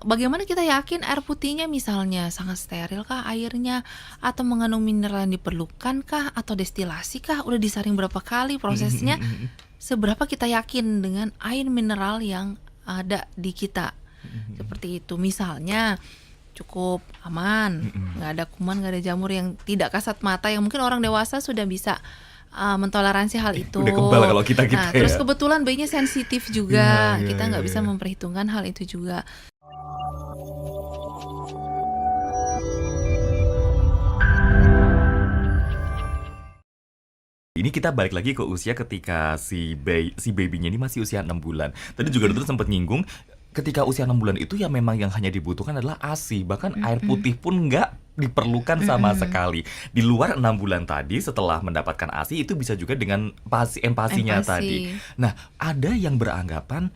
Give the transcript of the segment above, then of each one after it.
Bagaimana kita yakin air putihnya misalnya sangat steril kah airnya? Atau mengandung mineral yang diperlukan kah? Atau destilasi kah? Udah disaring berapa kali Mhm mhm prosesnya? mhm. Seberapa kita yakin dengan air mineral yang ada di kita? Mhm mhm. Seperti itu. Misalnya cukup aman, Mhm. nggak ada kuman, nggak ada jamur yang tidak kasat mata, yang mungkin orang dewasa sudah bisa mentoleransi hal itu. Udah kebal kalau kita-kita Nah, terus ya. kebetulan bayinya sensitif Iya juga, iya kita iya nggak bisa iya. memperhitungkan hal itu juga. Ini kita balik lagi ke usia ketika si baby-nya ini masih usia 6 bulan. Tadi juga Mhm, dokter sempat nyinggung, ketika usia 6 bulan itu ya memang yang hanya dibutuhkan adalah ASI, bahkan air mhm, putih pun nggak diperlukan sama mhm. sekali. Di luar 6 bulan tadi setelah mendapatkan ASI itu bisa juga dengan empasinya tadi. Empati. Nah, ada yang beranggapan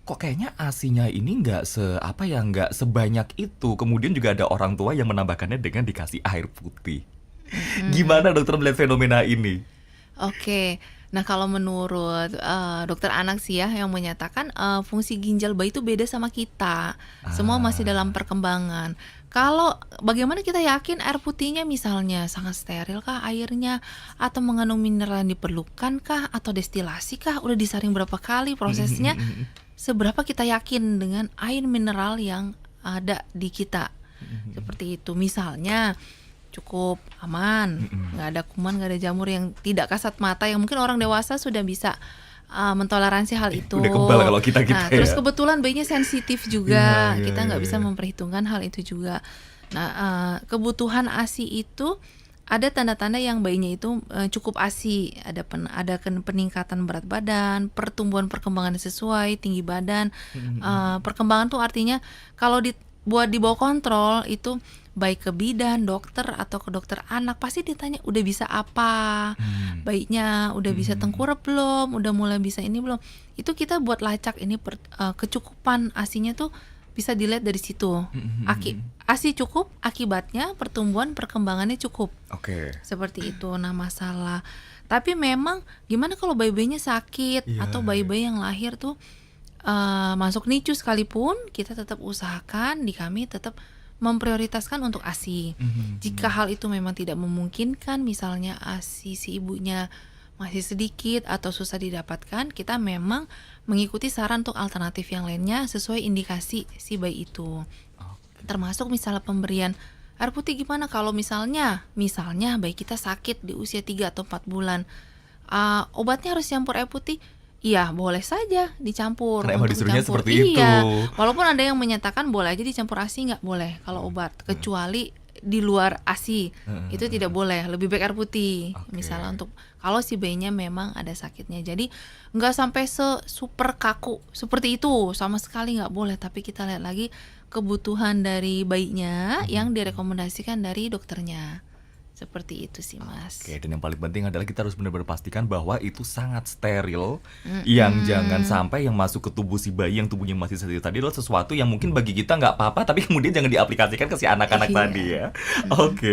kok kayaknya ASI-nya ini nggak sebanyak itu. Kemudian juga ada orang tua yang menambahkannya dengan dikasih air putih. Mhm. Gimana dokter melihat fenomena ini? Oke. Nah, kalau menurut, dokter anak sih ya yang menyatakan, fungsi ginjal bayi itu beda sama kita. Semua masih dalam Ah. perkembangan. Kalau bagaimana kita yakin air putihnya misalnya sangat steril kah airnya? Atau mengandung mineral yang diperlukan kah? Atau destilasi kah? Udah disaring berapa kali Mhm mhm prosesnya? mhm. Seberapa kita yakin dengan air mineral yang ada di kita? Mhm mhm. Seperti itu. Misalnya cukup aman, Mhm. nggak ada kuman, nggak ada jamur yang tidak kasat mata, yang mungkin orang dewasa sudah bisa mentoleransi hal itu. Udah kebal kalau kita-kita Nah, ya. terus kebetulan bayinya sensitif Iya juga, iya kita iya nggak bisa iya. memperhitungkan hal itu juga. Nah, kebutuhan ASI itu ada tanda-tanda yang bayinya itu cukup ASI, ada peningkatan berat badan, pertumbuhan perkembangan sesuai, tinggi badan. Mhm mhm. Perkembangan tuh artinya kalau buat di bawah kontrol itu baik ke bidan, dokter, atau ke dokter anak pasti ditanya udah bisa apa, Mmm. bayinya udah Mhm bisa mhm. tengkurap belum, udah mulai bisa ini belum. Itu kita buat lacak ini kecukupan ASI-nya tuh bisa dilihat dari situ. Mhm mhm mhm. ASI cukup, akibatnya pertumbuhan perkembangannya cukup. Oke. Seperti itu. Nah, masalah tapi memang gimana kalau bayi-bayinya sakit Iya atau iya. bayi-bayi yang lahir tuh masuk NICU sekalipun, kita tetap usahakan di kami tetap memprioritaskan untuk ASI. Mhm Jika mhm. hal itu memang tidak memungkinkan, misalnya ASI si ibunya masih sedikit atau susah didapatkan, kita memang mengikuti saran untuk alternatif yang lainnya sesuai indikasi si bayi itu. Oke. Termasuk misalnya pemberian air putih gimana kalau misalnya bayi kita sakit di usia 3 atau 4 bulan, obatnya harus campur air putih? Iya, boleh saja Karena dicampur, emang untuk disuruhnya dicampur seperti itu. iya, walaupun ada yang menyatakan boleh aja dicampur ASI, nggak boleh kalau Heeh obat, heeh. kecuali di luar ASI, Heeh itu heeh tidak heeh. boleh, lebih baik air putih, misalnya Oke. untuk kalau si bayinya memang ada sakitnya. Jadi nggak sampai super kaku seperti itu, sama sekali nggak boleh, tapi kita lihat lagi kebutuhan dari bayinya Mhm yang mhm. direkomendasikan dari dokternya. Seperti itu sih, Oke, Mas. dan yang paling penting adalah kita harus benar-benar pastikan bahwa itu sangat steril, yang jangan Mhm. sampai yang masuk ke tubuh si bayi yang tubuhnya masih sensitif tadi adalah sesuatu yang mungkin bagi kita nggak apa-apa, tapi kemudian jangan diaplikasikan ke si anak-anak Iya, tadi ya. mhm. Oke.